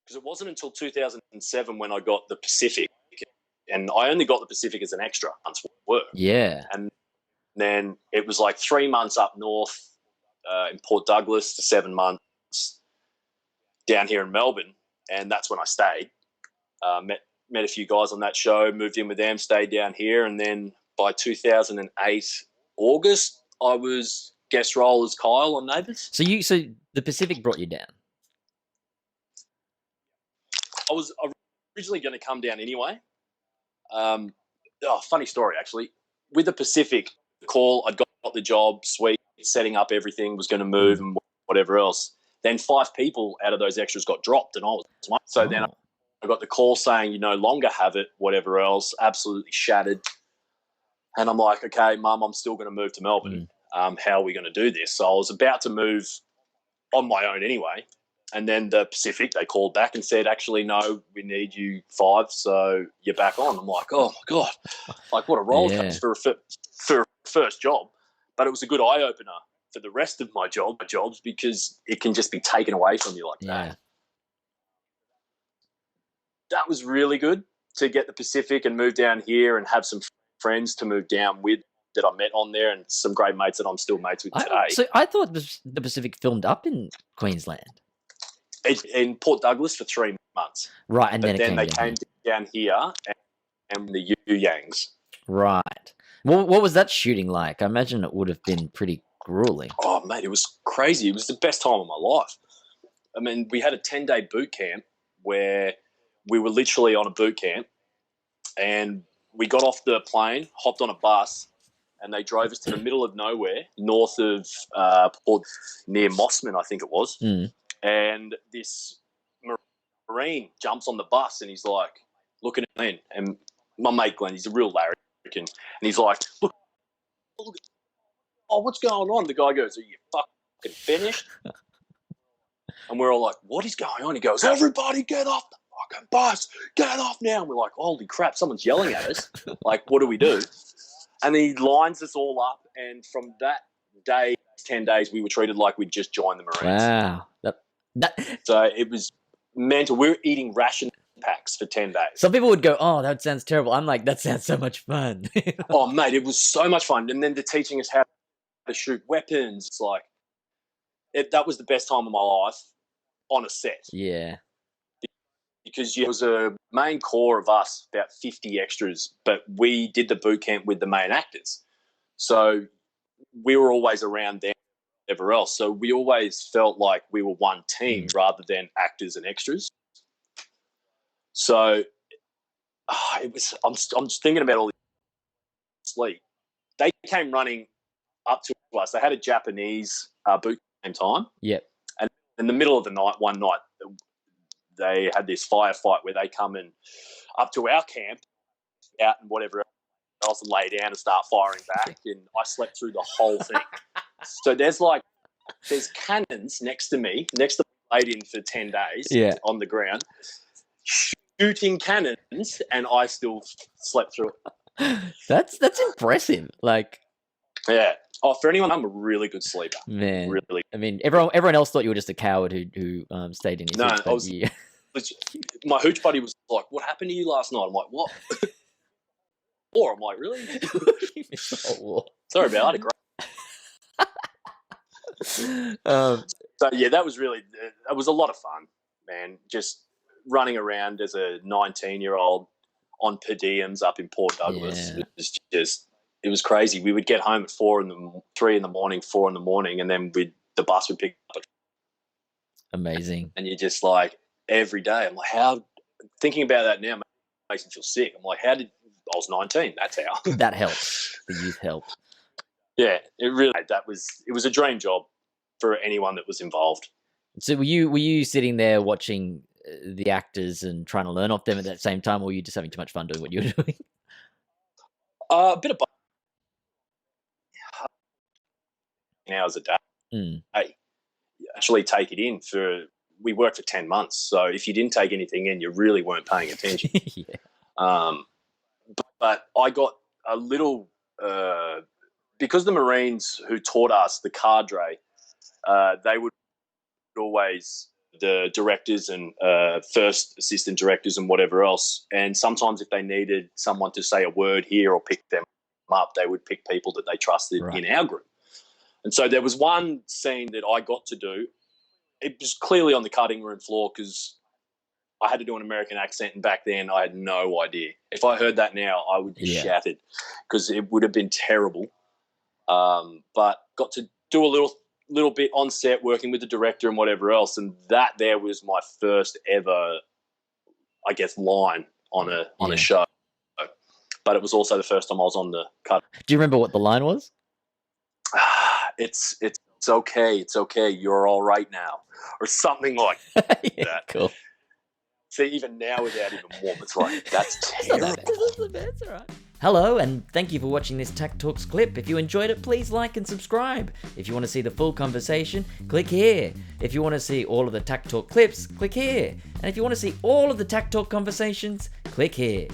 because it wasn't until 2007 when I got the Pacific, and I only got the Pacific as an extra month's work. Yeah. And then it was like 3 months up north in Port Douglas to 7 months down here in Melbourne, and that's when I stayed. Met a few guys on that show, moved in with them, stayed down here, and then by 2008 August, I was guest role as Kyle on Neighbours. So the Pacific brought you down. I was originally going to come down anyway. Funny story actually. With the Pacific call, I'd got the job, sweet, setting up everything, was going to move and whatever else. Then 5 people out of those extras got dropped, and I was one. So then I got the call saying you no longer have it, whatever else, absolutely shattered. And I'm like, okay, Mum, I'm still going to move to Melbourne. How are we going to do this? So I was about to move on my own anyway. And then the Pacific, they called back and said, actually, no, we need you 5, so you're back on. I'm like, oh, my God. Like, what a roller coaster for a first job. But it was a good eye-opener for the rest of my jobs because it can just be taken away from you like that. That was really good to get the Pacific and move down here and have some friends to move down with that I met on there and some great mates that I'm still mates with today. So I thought the Pacific filmed up in Queensland. In Port Douglas for 3 months. Right, and then they came down here and the Yangs. Right. Well, what was that shooting like? I imagine it would have been pretty grueling. Oh, mate, it was crazy. It was the best time of my life. I mean, we had a 10-day boot camp where we were literally on a boot camp and we got off the plane, hopped on a bus, and they drove us to the middle of nowhere, north of Port, near Mossman, I think it was. And this Marine jumps on the bus and he's like looking at me. And my mate Glenn, he's a real larrikin. And he's like, look, oh, what's going on? The guy goes, are you fucking finished? And we're all like, what is going on? He goes, everybody get off the fucking bus. Get off now. And we're like, holy crap, someone's yelling at us. Like, what do we do? And he lines us all up. And from that day, 10 days, we were treated like we'd just joined the Marines. Wow. So it was mental. We were eating ration packs for 10 days. Some people would go, oh, that sounds terrible. I'm like, that sounds so much fun. Oh, mate, it was so much fun. And then they're teaching us how to shoot weapons. It's like, that was the best time of my life on a set. Yeah. Because there was a main core of us, about 50 extras, but we did the boot camp with the main actors. So we were always around them. Ever else. So we always felt like we were one team rather than actors and extras. So it was. I'm just thinking about all this sleep. They came running up to us. They had a Japanese boot camp time. Yep. And in the middle of the night, one night, they had this firefight where they come in up to our camp, out and whatever else, and lay down and start firing back. And I slept through the whole thing. So there's cannons next to me, next to laid in for 10 days on the ground, shooting cannons, and I still slept through it. That's impressive. Like, yeah. Oh, for anyone, I'm a really good sleeper. Man, really. I mean, everyone else thought you were just a coward who stayed in his No, hooch, my hooch buddy was like, "What happened to you last night?" I'm like, "What?" Or I'm like, "Really?" Sorry about it. So yeah, that was really, it was a lot of fun, man. Just running around as a 19-year-old on per diems up in Port Douglas. It was crazy. We would get home at 3 in the morning, 4 in the morning, and then the bus would pick up. Amazing. And you're just like, every day. I'm like, thinking about that now makes me feel sick. I'm like, I was 19. That's how. That helps. The youth helped. Yeah, it was a dream job for anyone that was involved. So were you sitting there watching the actors and trying to learn off them at that same time, or were you just having too much fun doing what you were doing? A bit of both. Hours a day. Hey, you actually take it in we worked for 10 months. So if you didn't take anything in, you really weren't paying attention. But I got a little, because the Marines who taught us, the cadre, they would always the directors and first assistant directors and whatever else. And sometimes if they needed someone to say a word here or pick them up, they would pick people that they trusted in our group. And so there was one scene that I got to do. It was clearly on the cutting room floor because I had to do an American accent, and back then I had no idea. If I heard that now, I would be shattered because it would have been terrible. But got to do a little bit on set working with the director and whatever else, and that there was my first ever, I guess, line on a show. But it was also the first time I was on the cut. Do you remember what the line was? It's okay, you're all right now, or something like that. Cool. See, even now without even warm, it's like, that's terrible. That's all right. Hello, and thank you for watching this takTalks clip. If you enjoyed it, please like and subscribe. If you want to see the full conversation, click here. If you want to see all of the takTalk clips, click here. And if you want to see all of the takTalk conversations, click here.